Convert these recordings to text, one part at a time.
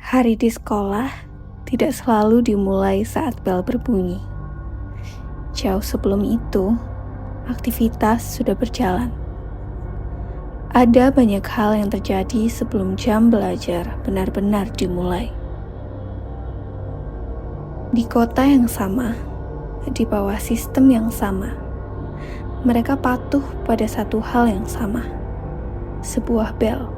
Hari di sekolah tidak selalu dimulai saat bel berbunyi. Jauh sebelum itu, aktivitas sudah berjalan. Ada banyak hal yang terjadi sebelum jam belajar benar-benar dimulai. Di kota yang sama, di bawah sistem yang sama, mereka patuh pada satu hal yang sama, sebuah bel.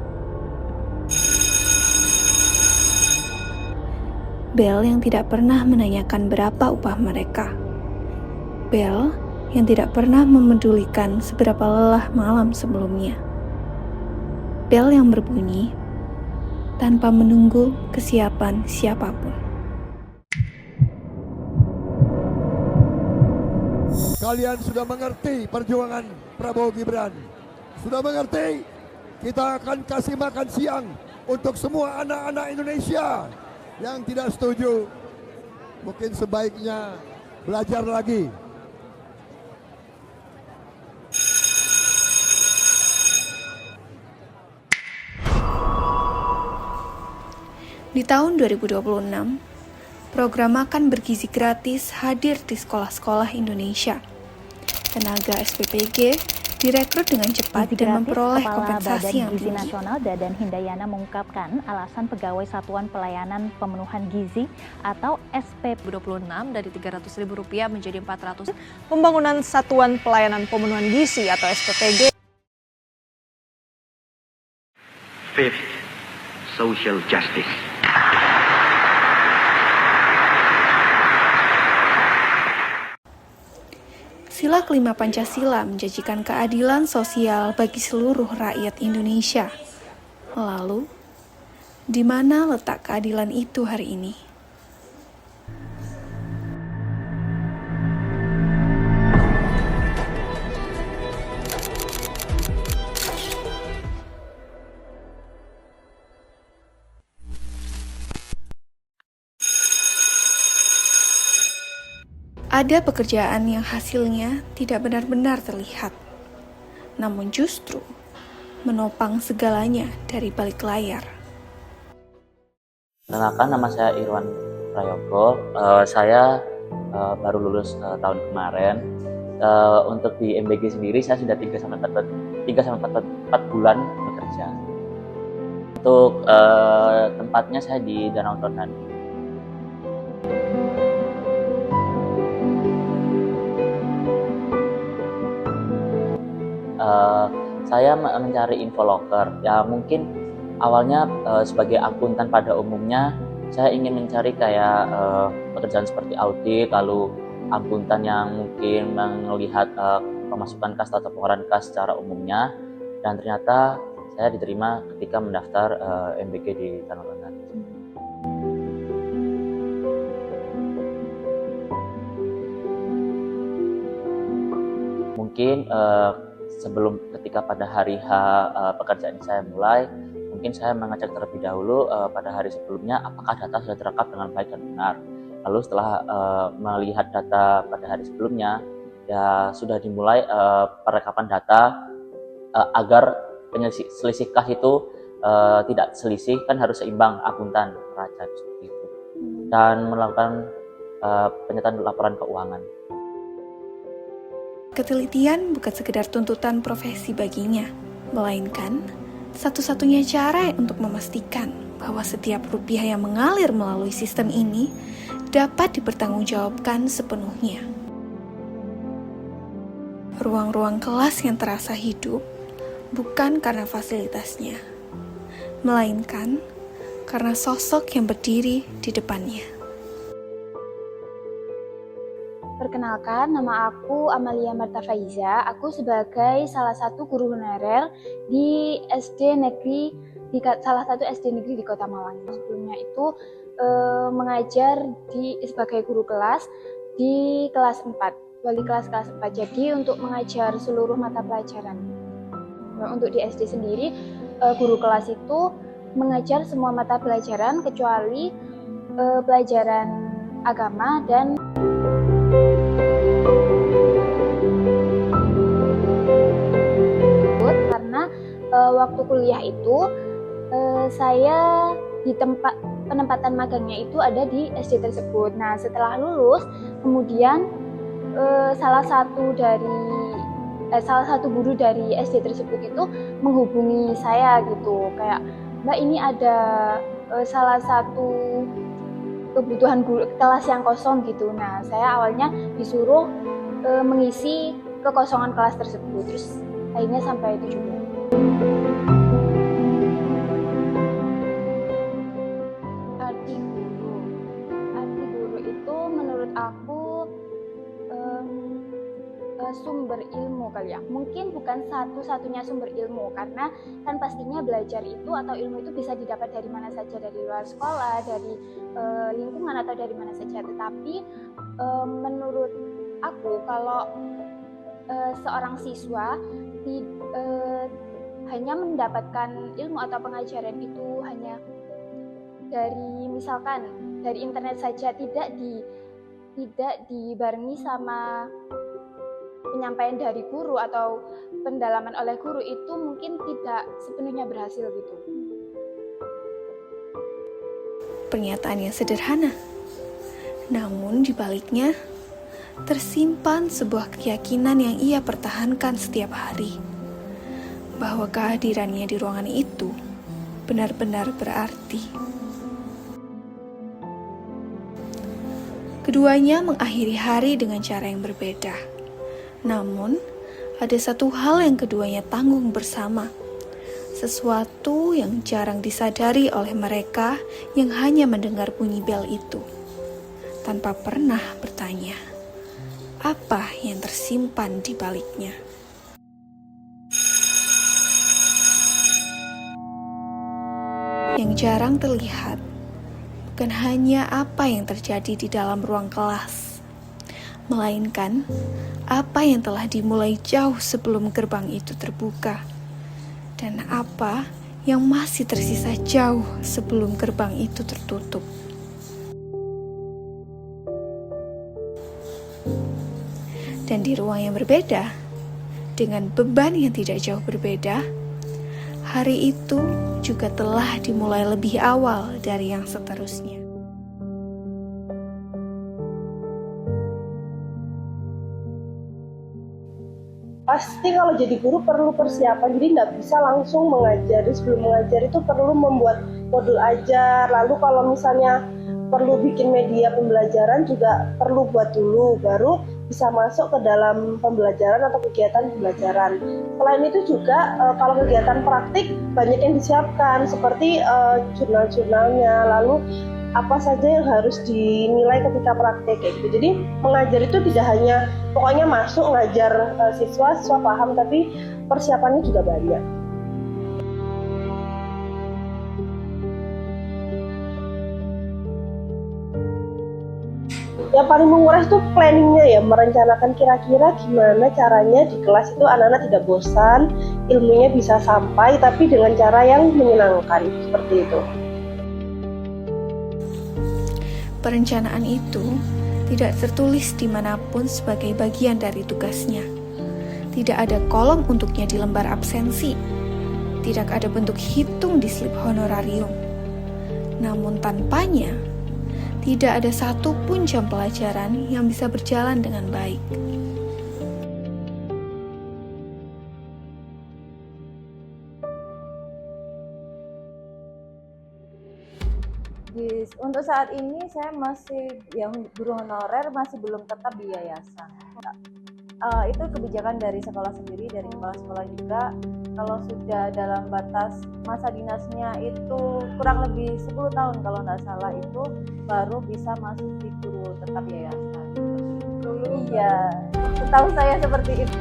Bel yang tidak pernah menanyakan berapa upah mereka. Bel yang tidak pernah memedulikan seberapa lelah malam sebelumnya. Bel yang berbunyi tanpa menunggu kesiapan siapapun. Kalian sudah mengerti perjuangan Prabowo Gibran? Sudah mengerti? Kita akan kasih makan siang untuk semua anak-anak Indonesia. Yang tidak setuju, mungkin sebaiknya belajar lagi. Di tahun 2026, program makan bergizi gratis hadir di sekolah-sekolah Indonesia. Tenaga SPPG direkrut dengan cepat dan memperoleh kompensasi yang Badan Gizi tinggi. Nasional Dadan Hindayana mengungkapkan alasan pegawai Satuan Pelayanan Pemenuhan Gizi atau SP 26 dari Rp300.000 menjadi Rp400. Pembangunan Satuan Pelayanan Pemenuhan Gizi atau SPPG. Fifth, social justice. Sila kelima Pancasila menjanjikan keadilan sosial bagi seluruh rakyat Indonesia. Lalu, di mana letak keadilan itu hari ini? Ada pekerjaan yang hasilnya tidak benar-benar terlihat, namun justru menopang segalanya dari balik layar. Perkenalkan, nama saya Irwan Prayogo. Saya baru lulus tahun kemarin. Untuk di MBG sendiri saya sudah 3-4 bulan bekerja. Untuk tempatnya saya di Danau Tonden. Saya mencari infoloker. Ya mungkin awalnya sebagai akuntan pada umumnya saya ingin mencari kayak pekerjaan seperti audit, lalu akuntan yang mungkin melihat pemasukan kas atau pengeluaran kas secara umumnya, dan ternyata saya diterima ketika mendaftar MBG di Danau Tonden. Mungkin sebelum ketika pada hari H pekerjaan saya mulai, mungkin saya mengecek terlebih dahulu pada hari sebelumnya apakah data sudah terekam dengan baik dan benar. Lalu setelah melihat data pada hari sebelumnya, ya sudah dimulai perekapan data agar selisih kas itu tidak selisih, kan harus seimbang akuntan neraca seperti itu, dan melakukan penyataan laporan keuangan. Ketelitian bukan sekedar tuntutan profesi baginya, melainkan satu-satunya cara untuk memastikan bahwa setiap rupiah yang mengalir melalui sistem ini dapat dipertanggungjawabkan sepenuhnya. Ruang-ruang kelas yang terasa hidup bukan karena fasilitasnya, melainkan karena sosok yang berdiri di depannya. Perkenalkan, nama aku Amalia Marta Faiza. Aku sebagai salah satu guru honorer di salah satu SD negeri di Kota Malang. Sebelumnya itu mengajar sebagai guru kelas di kelas 4, wali kelas 4. Jadi untuk mengajar seluruh mata pelajaran. Nah, untuk di SD sendiri, guru kelas itu mengajar semua mata pelajaran kecuali pelajaran agama dan karena waktu kuliah itu saya penempatan magangnya itu ada di SD tersebut. Nah, setelah lulus, kemudian salah satu guru dari SD tersebut itu menghubungi saya gitu, kayak Mbak, ini ada salah satu kebutuhan guru kelas yang kosong gitu. Nah, saya awalnya disuruh mengisi kekosongan kelas tersebut, terus akhirnya sampai 7 bulan. Arti guru itu menurut aku sumber ilmu kali ya. Mungkin bukan satu-satunya sumber ilmu, karena kan pastinya belajar itu atau ilmu itu bisa didapat dari mana saja, dari luar sekolah, dari lingkungan atau dari mana saja. Tetapi menurut aku kalau seorang siswa hanya mendapatkan ilmu atau pengajaran itu hanya dari misalkan dari internet saja, tidak dibarengi sama penyampaian dari guru atau pendalaman oleh guru, itu mungkin tidak sepenuhnya berhasil gitu. Pernyataan yang sederhana, namun di baliknya tersimpan sebuah keyakinan yang ia pertahankan setiap hari, bahwa kehadirannya di ruangan itu benar-benar berarti. Keduanya mengakhiri hari dengan cara yang berbeda. Namun, ada satu hal yang keduanya tanggung bersama. Sesuatu yang jarang disadari oleh mereka yang hanya mendengar bunyi bel itu, tanpa pernah bertanya apa yang tersimpan di baliknya. Yang jarang terlihat bukan hanya apa yang terjadi di dalam ruang kelas, melainkan apa yang telah dimulai jauh sebelum gerbang itu terbuka, dan apa yang masih tersisa jauh sebelum gerbang itu tertutup. Dan di ruang yang berbeda, dengan beban yang tidak jauh berbeda, hari itu juga telah dimulai lebih awal dari yang seterusnya. Pasti kalau jadi guru perlu persiapan, jadi nggak bisa langsung mengajar. Jadi sebelum mengajar itu perlu membuat modul ajar, lalu kalau misalnya perlu bikin media pembelajaran juga perlu buat dulu, baru bisa masuk ke dalam pembelajaran atau kegiatan pembelajaran. Selain itu juga kalau kegiatan praktik banyak yang disiapkan, seperti jurnal-jurnalnya, lalu apa saja yang harus dinilai ketika praktek kayak gitu. Jadi mengajar itu tidak hanya pokoknya masuk ngajar siswa paham, tapi persiapannya juga banyak. Yang paling menguras itu planningnya ya, merencanakan kira-kira gimana caranya di kelas itu anak-anak tidak bosan, ilmunya bisa sampai tapi dengan cara yang menyenangkan, seperti itu. Perencanaan itu tidak tertulis dimanapun sebagai bagian dari tugasnya. Tidak ada kolom untuknya di lembar absensi. Tidak ada bentuk hitung di slip honorarium. Namun tanpanya, tidak ada satupun jam pelajaran yang bisa berjalan dengan baik. Untuk saat ini saya masih yang guru honorer, masih belum tetap di yayasan. Itu kebijakan dari sekolah sendiri, dari kepala sekolah juga. Kalau sudah dalam batas masa dinasnya itu kurang lebih 10 tahun kalau nggak salah, itu baru bisa masuk di guru tetap yayasan. Iya, setahu saya seperti itu.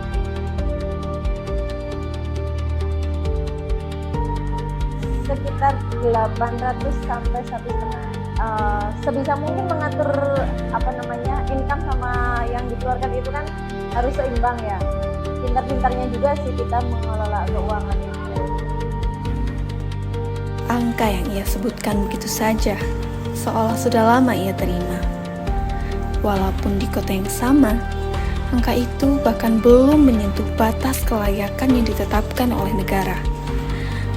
Sekitar 800 sampai 1,5. Sebisa mungkin mengatur income sama yang dikeluarkan itu kan harus seimbang ya. Pintar-pintarnya juga sih kita mengelola keuangan itu. Angka yang ia sebutkan begitu saja, seolah sudah lama ia terima. Walaupun di kota yang sama, angka itu bahkan belum menyentuh batas kelayakan yang ditetapkan oleh negara.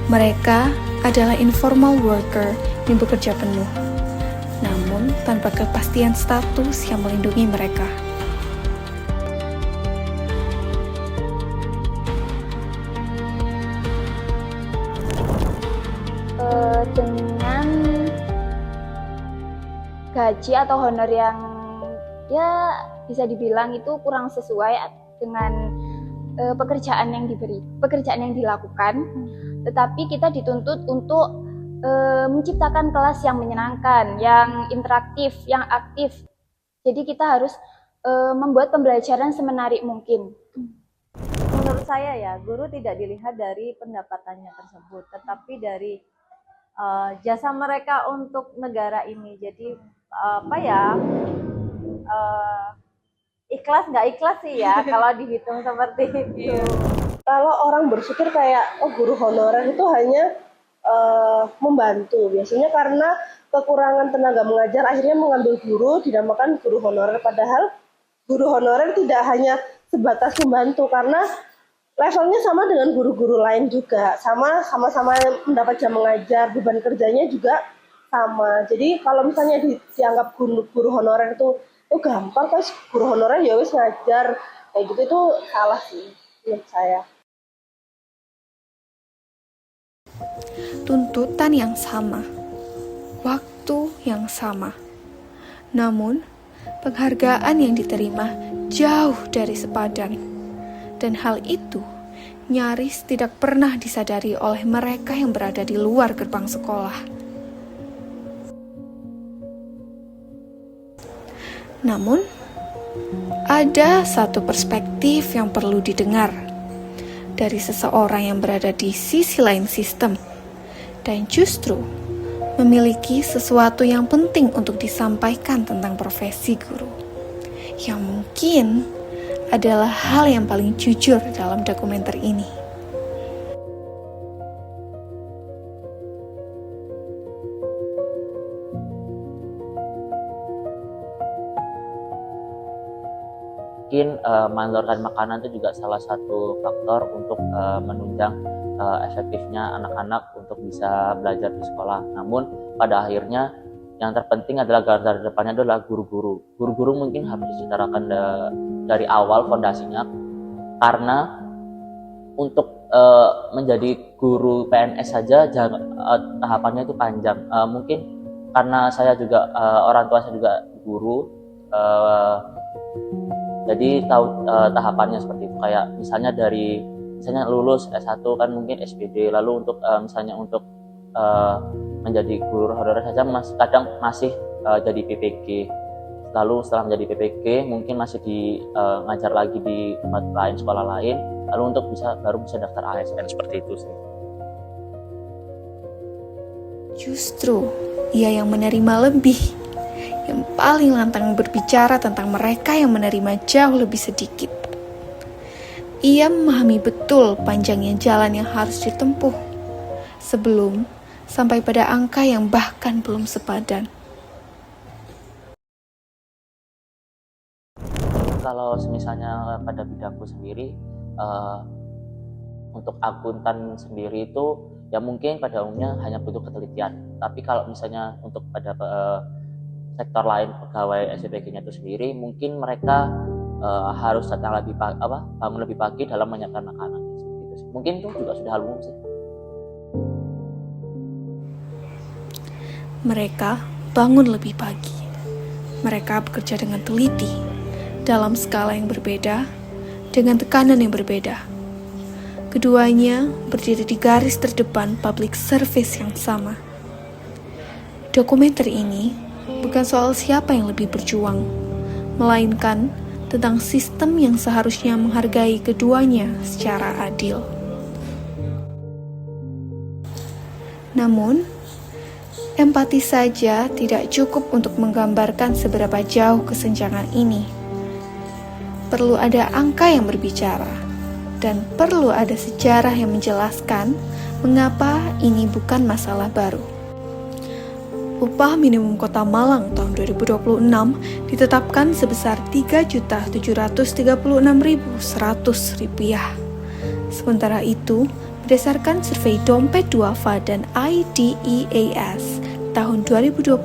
Mereka adalah informal worker yang bekerja penuh, namun tanpa kepastian status yang melindungi mereka. Dengan gaji atau honor yang ya bisa dibilang itu kurang sesuai dengan pekerjaan yang dilakukan, tetapi kita dituntut untuk menciptakan kelas yang menyenangkan, yang interaktif, yang aktif. Jadi kita harus membuat pembelajaran semenarik mungkin. Menurut saya ya, guru tidak dilihat dari pendapatannya tersebut, tetapi dari jasa mereka untuk negara ini. Jadi ikhlas nggak ikhlas sih ya kalau dihitung seperti itu. Kalau orang berpikir kayak guru honorer itu hanya membantu, biasanya karena kekurangan tenaga mengajar akhirnya mengambil guru dinamakan guru honorer, padahal guru honorer tidak hanya sebatas membantu, karena levelnya sama dengan guru-guru lain juga, sama-sama mendapat jam mengajar, beban kerjanya juga sama. Jadi kalau misalnya dianggap guru honorer itu gampang, kan guru honorer ya wis ngajar kayak gitu, itu salah sih menurut saya. Tuntutan yang sama, waktu yang sama, namun penghargaan yang diterima jauh dari sepadan, dan hal itu nyaris tidak pernah disadari oleh mereka yang berada di luar gerbang sekolah. Namun, ada satu perspektif yang perlu didengar dari seseorang yang berada di sisi lain sistem, dan justru memiliki sesuatu yang penting untuk disampaikan tentang profesi guru, yang mungkin adalah hal yang paling jujur dalam dokumenter ini. Mungkin mandorkan makanan itu juga salah satu faktor untuk menunjang efektifnya anak-anak untuk bisa belajar di sekolah. Namun pada akhirnya yang terpenting adalah garda depannya adalah guru-guru. Guru-guru mungkin harus disetarakan dari awal fondasinya, karena untuk menjadi guru PNS saja tahapannya itu panjang. Mungkin karena saya juga orang tua saya juga guru, jadi tahu tahapannya seperti itu. Kayak misalnya lulus S1 kan mungkin SPD, lalu untuk misalnya untuk menjadi guru honorer saja kadang masih jadi PPG. Lalu setelah menjadi PPG mungkin masih ngajar lagi di tempat lain, sekolah lain, lalu untuk baru bisa daftar ASN, seperti itu sih. Justru ia yang menerima lebih, yang paling lantang berbicara tentang mereka yang menerima jauh lebih sedikit. Ia memahami betul panjangnya jalan yang harus ditempuh sebelum sampai pada angka yang bahkan belum sepadan. Kalau misalnya pada bidangku sendiri, untuk akuntan sendiri itu ya mungkin pada umumnya hanya butuh ketelitian. Tapi kalau misalnya untuk pada sektor lain, pegawai SPG-nya itu sendiri, mungkin mereka harus datang bangun lebih pagi dalam menyiapkan makanan. Gitu sih. Mungkin itu juga sudah hal umum sih. Mereka bangun lebih pagi. Mereka bekerja dengan teliti, dalam skala yang berbeda, dengan tekanan yang berbeda. Keduanya berdiri di garis terdepan public service yang sama. Dokumenter ini bukan soal siapa yang lebih berjuang, melainkan tentang sistem yang seharusnya menghargai keduanya secara adil. Namun, empati saja tidak cukup untuk menggambarkan seberapa jauh kesenjangan ini. Perlu ada angka yang berbicara, dan perlu ada sejarah yang menjelaskan mengapa ini bukan masalah baru. Upah minimum Kota Malang tahun 2026 ditetapkan sebesar Rp3.736.100. Sementara itu, berdasarkan survei Dompet Duafa dan IDEAS, tahun 2024,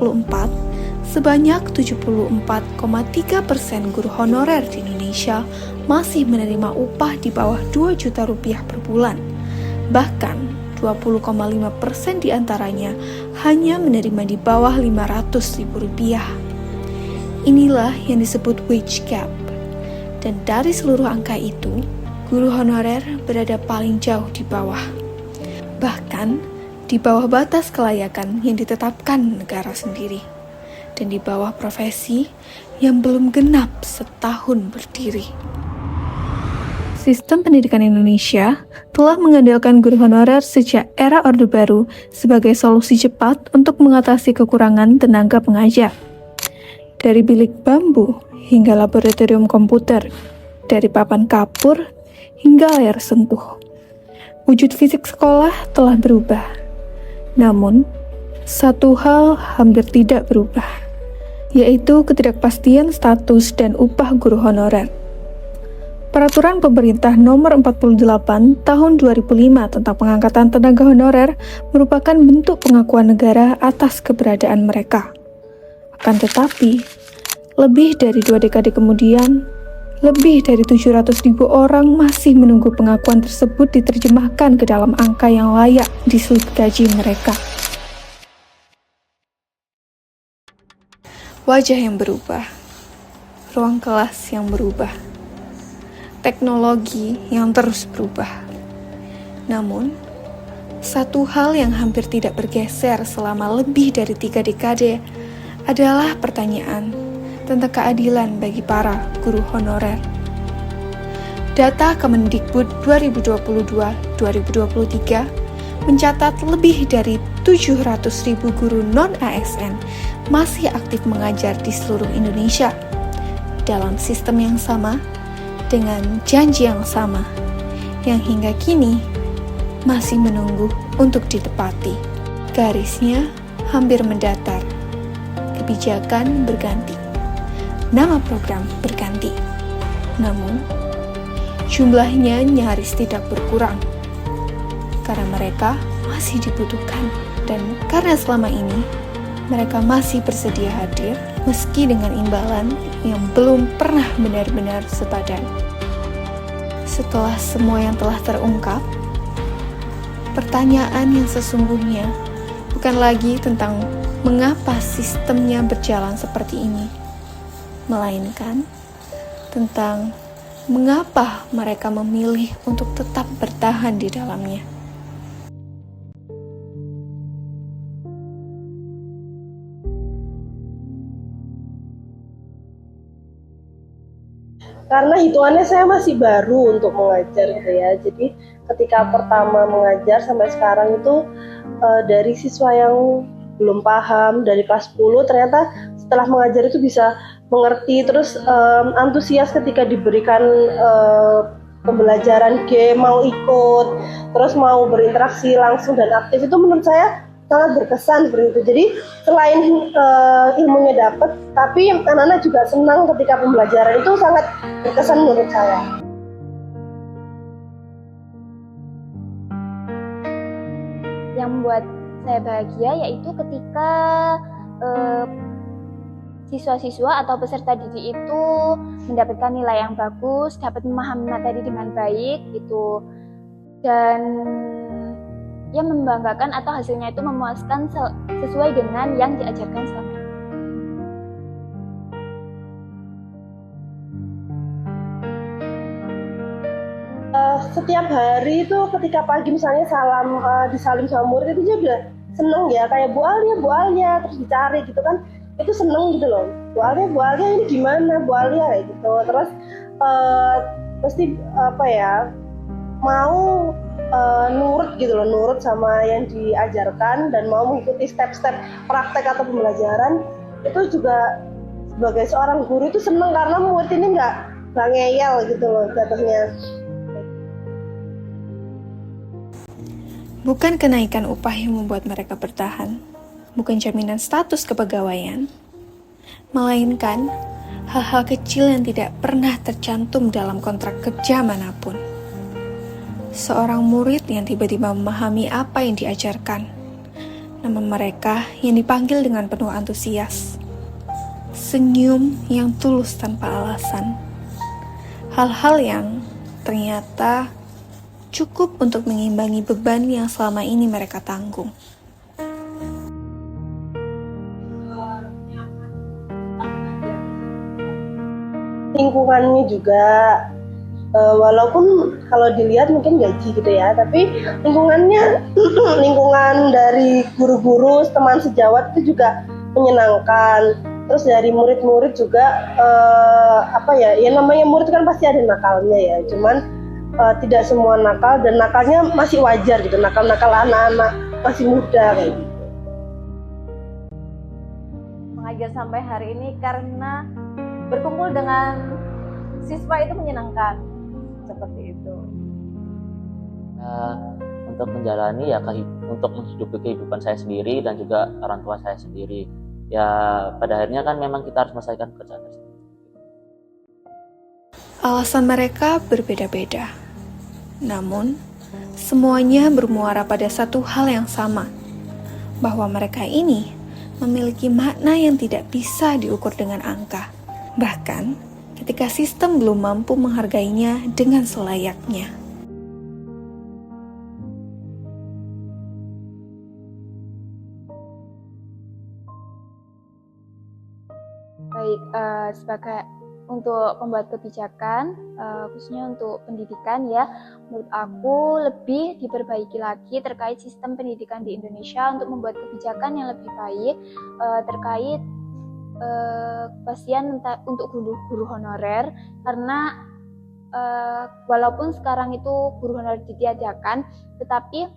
sebanyak 74,3% guru honorer di Indonesia masih menerima upah di bawah 2 juta rupiah per bulan. Bahkan 20,5% diantaranya hanya menerima di bawah 500 ribu rupiah. Inilah yang disebut wage gap. Dan dari seluruh angka itu, guru honorer berada paling jauh di bawah. Bahkan di bawah batas kelayakan yang ditetapkan negara sendiri. Dan di bawah profesi yang belum genap setahun berdiri. Sistem pendidikan Indonesia telah mengandalkan guru honorer sejak era Orde Baru sebagai solusi cepat untuk mengatasi kekurangan tenaga pengajar. Dari bilik bambu hingga laboratorium komputer, dari papan kapur hingga layar sentuh. Wujud fisik sekolah telah berubah. Namun, satu hal hampir tidak berubah, yaitu ketidakpastian status dan upah guru honorer. Peraturan Pemerintah Nomor 48 Tahun 2005 tentang pengangkatan tenaga honorer merupakan bentuk pengakuan negara atas keberadaan mereka. Akan tetapi, lebih dari 2 dekade kemudian, lebih dari 700.000 orang masih menunggu pengakuan tersebut diterjemahkan ke dalam angka yang layak di slip gaji mereka. Wajah yang berubah, ruang kelas yang berubah, teknologi yang terus berubah. Namun, satu hal yang hampir tidak bergeser selama lebih dari 3 dekade adalah pertanyaan tentang keadilan bagi para guru honorer. Data Kemendikbud 2022-2023 mencatat lebih dari 700.000 guru non-ASN masih aktif mengajar di seluruh Indonesia dalam sistem yang sama dengan janji yang sama yang hingga kini masih menunggu untuk ditepati. Garisnya hampir mendatar. Kebijakan berganti. Nama program berganti. Namun, jumlahnya nyaris tidak berkurang. Karena mereka masih dibutuhkan. Dan karena selama ini, mereka masih bersedia hadir meski dengan imbalan yang belum pernah benar-benar sepadan. Setelah semua yang telah terungkap, pertanyaan yang sesungguhnya bukan lagi tentang mengapa sistemnya berjalan seperti ini, melainkan tentang mengapa mereka memilih untuk tetap bertahan di dalamnya. Karena hitungannya saya masih baru untuk mengajar gitu ya. Jadi ketika pertama mengajar sampai sekarang itu dari siswa yang belum paham dari kelas 10 ternyata setelah mengajar itu bisa mengerti, terus antusias ketika diberikan pembelajaran game, mau ikut, terus mau berinteraksi langsung dan aktif, itu menurut saya sangat berkesan seperti itu. Jadi selain ilmunya dapat, tapi yang anak-anak juga senang ketika pembelajaran, itu sangat berkesan menurut saya. Yang membuat saya bahagia yaitu ketika siswa-siswa atau peserta didik itu mendapatkan nilai yang bagus, dapat memahami materi dengan baik gitu, dan yang membanggakan atau hasilnya itu memuaskan sesuai dengan yang diajarkan selama ini. Setiap hari itu ketika pagi misalnya disalim sama murid itu dia udah seneng ya, kayak Bu Alia, terus dicari gitu kan, itu seneng gitu loh. Bu Alia ini gimana Bu Alia kayak gitu. Terus pasti mau nurut gitu loh, nurut sama yang diajarkan dan mau mengikuti step-step praktek atau pembelajaran. Itu juga sebagai seorang guru itu seneng karena murid ini nggak ngeyel gitu loh jatuhnya. Bukan kenaikan upah yang membuat mereka bertahan, bukan jaminan status kepegawaian, melainkan hal-hal kecil yang tidak pernah tercantum dalam kontrak kerja manapun. Seorang murid yang tiba-tiba memahami apa yang diajarkan, Nama mereka yang dipanggil dengan penuh antusias. Senyum yang tulus tanpa alasan. Hal-hal yang ternyata cukup untuk mengimbangi beban yang selama ini mereka tanggung. Lingkungannya juga, walaupun kalau dilihat mungkin gaji gitu ya, tapi lingkungannya lingkungan dari guru-guru, teman sejawat itu juga menyenangkan. Terus dari murid-murid juga ya namanya murid kan pasti ada nakalnya ya, cuman tidak semua nakal, dan nakalnya masih wajar gitu, nakal-nakal anak-anak masih muda kayak gitu. Mengajar sampai hari ini karena berkumpul dengan siswa itu menyenangkan, seperti itu. Untuk menjalani ya untuk menghidupi kehidupan saya sendiri dan juga orang tua saya sendiri. Ya pada akhirnya kan memang kita harus menyelesaikan pekerjaan tersebut. Alasan mereka berbeda-beda. Namun, semuanya bermuara pada satu hal yang sama, bahwa mereka ini memiliki makna yang tidak bisa diukur dengan angka. Bahkan, ketika sistem belum mampu menghargainya dengan selayaknya. Baik, sebagai untuk pembuat kebijakan, khususnya untuk pendidikan ya, menurut aku lebih diperbaiki lagi terkait sistem pendidikan di Indonesia untuk membuat kebijakan yang lebih baik terkait kepastian untuk guru honorer, karena walaupun sekarang itu guru honorer ditiadakan, tetapi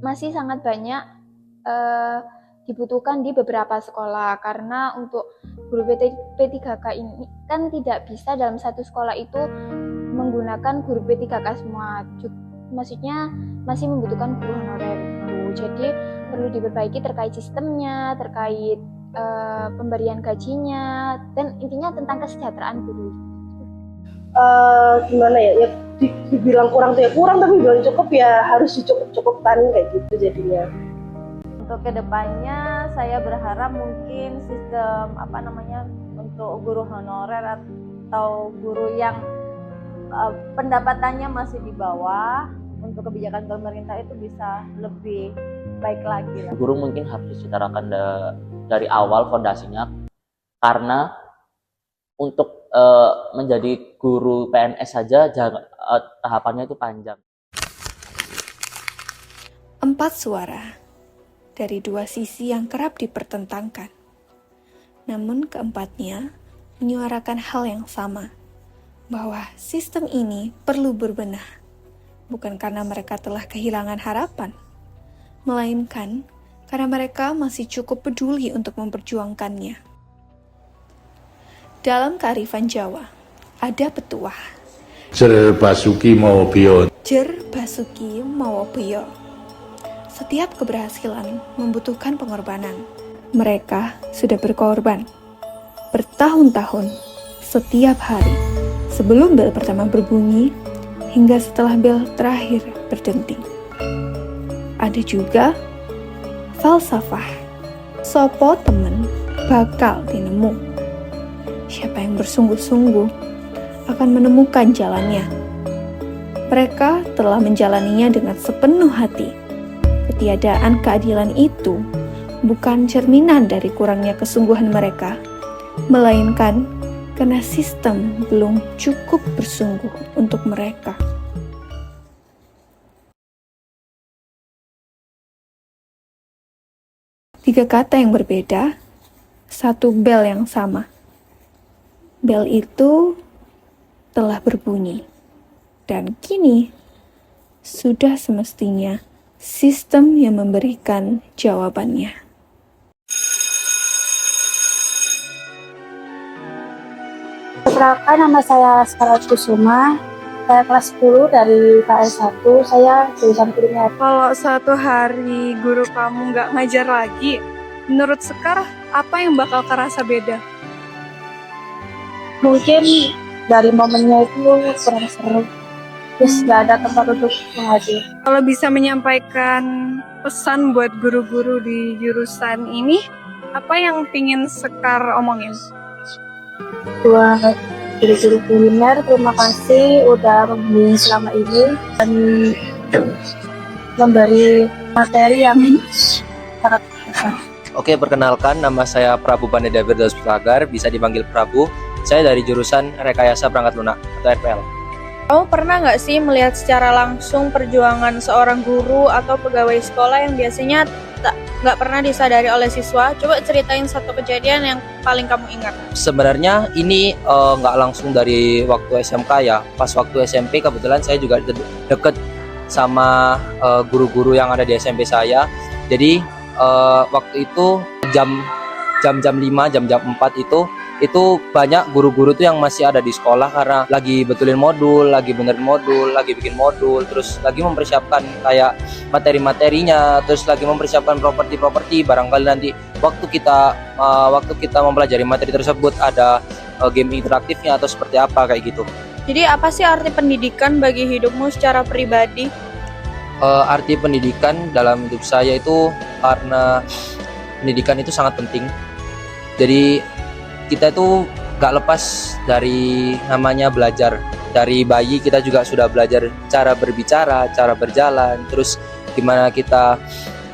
masih sangat banyak dibutuhkan di beberapa sekolah, karena untuk guru P3K ini kan tidak bisa dalam satu sekolah itu menggunakan guru P3K semua, maksudnya masih membutuhkan guru honorer itu. Jadi perlu diperbaiki terkait sistemnya, terkait pemberian gajinya, dan intinya tentang kesejahteraan guru. Gimana ya dibilang kurang tuh ya kurang, tapi bilang cukup ya harus dicukup-cukupkan kayak gitu jadinya. Untuk kedepannya saya berharap mungkin sistem untuk guru honorer atau guru yang pendapatannya masih di bawah, untuk kebijakan pemerintah itu bisa lebih baik lagi. Guru mungkin harus disetarakan dari awal fondasinya, karena untuk menjadi guru PNS saja tahapannya itu panjang. 4 suara dari 2 sisi yang kerap dipertentangkan. Namun keempatnya menyuarakan hal yang sama, bahwa sistem ini perlu berbenah, bukan karena mereka telah kehilangan harapan, melainkan karena mereka masih cukup peduli untuk memperjuangkannya. Dalam kearifan Jawa, ada petuah. Jer Basuki Mawa Beyo. Jer Basuki Mawa Beyo. Setiap keberhasilan membutuhkan pengorbanan. Mereka sudah berkorban bertahun-tahun, setiap hari, sebelum bel pertama berbunyi hingga setelah bel terakhir berdenting. Ada juga falsafah. Sopo temen bakal dinemu. Siapa yang bersungguh-sungguh akan menemukan jalannya. Mereka telah menjalaninya dengan sepenuh hati. Ketiadaan keadilan itu bukan cerminan dari kurangnya kesungguhan mereka, melainkan karena sistem belum cukup bersungguh untuk mereka. Tiga kata yang berbeda, satu bel yang sama. Bel itu telah berbunyi, dan kini sudah semestinya sistem yang memberikan jawabannya. Perkenalkan, nama saya Scarlett Kusuma. Saya kelas 10 dari KS1. Saya jurusan kimia. Kalau suatu hari guru kamu nggak ngajar lagi, menurut Sekar apa yang bakal kerasa beda? Mungkin dari momennya itu kurang seru. Terus nggak ada tempat untuk mengajar. Kalau bisa menyampaikan pesan buat guru-guru di jurusan ini, apa yang pingin Sekar omongin? Buat guru-guru kuliner, terima kasih udah membimbing selama ini dan memberi materi yang sangat besar. Oke, perkenalkan, nama saya Prabu Pandeda Firdaus Putagar, bisa dipanggil Prabu. Saya dari jurusan Rekayasa Perangkat Lunak atau RPL. Kamu pernah nggak sih melihat secara langsung perjuangan seorang guru atau pegawai sekolah yang biasanya nggak pernah disadari oleh siswa? Coba ceritain satu kejadian yang paling kamu ingat. Sebenarnya ini nggak langsung dari waktu SMK ya. Pas waktu SMP kebetulan saya juga deket sama guru-guru yang ada di SMP saya. Jadi waktu itu jam 5, jam 4 itu banyak guru-guru tuh yang masih ada di sekolah karena lagi betulin modul, lagi benerin modul, lagi bikin modul, terus lagi mempersiapkan kayak materi-materinya, terus lagi mempersiapkan properti-properti. Barangkali nanti waktu kita mempelajari materi tersebut ada game interaktifnya atau seperti apa kayak gitu. Jadi apa sih arti pendidikan bagi hidupmu secara pribadi? Arti pendidikan dalam hidup saya itu karena pendidikan itu sangat penting. Jadi kita itu gak lepas dari namanya belajar. Dari bayi kita juga sudah belajar cara berbicara, cara berjalan, terus gimana kita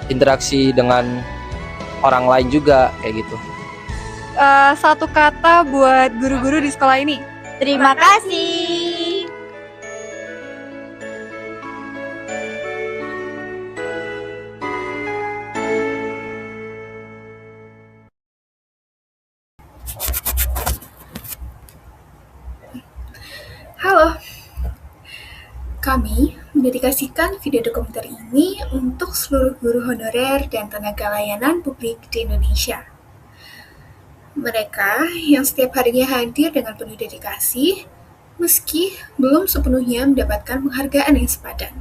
interaksi dengan orang lain juga kayak gitu. Satu kata buat guru-guru di sekolah ini. Terima kasih. Halo, kami mendedikasikan video dokumenter ini untuk seluruh guru honorer dan tenaga layanan publik di Indonesia. Mereka yang setiap harinya hadir dengan penuh dedikasi, meski belum sepenuhnya mendapatkan penghargaan yang sepadan.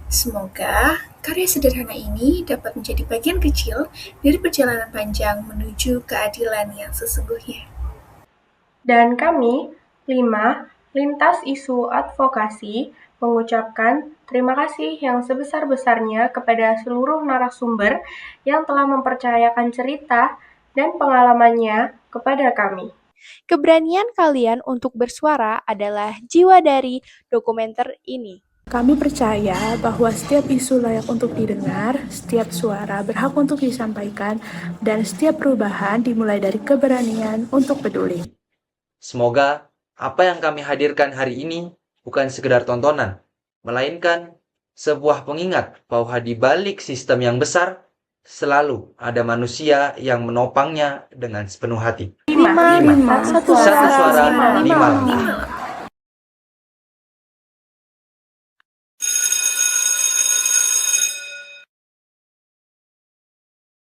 Semoga karya sederhana ini dapat menjadi bagian kecil dari perjalanan panjang menuju keadilan yang sesungguhnya. Dan kami 5. Lintas Isu Advokasi mengucapkan terima kasih yang sebesar-besarnya kepada seluruh narasumber yang telah mempercayakan cerita dan pengalamannya kepada kami. Keberanian kalian untuk bersuara adalah jiwa dari dokumenter ini. Kami percaya bahwa setiap isu layak untuk didengar, setiap suara berhak untuk disampaikan, dan setiap perubahan dimulai dari keberanian untuk peduli. Semoga apa yang kami hadirkan hari ini bukan sekedar tontonan, melainkan sebuah pengingat bahwa di balik sistem yang besar, selalu ada manusia yang menopangnya dengan sepenuh hati. 5. Satu suara, 5.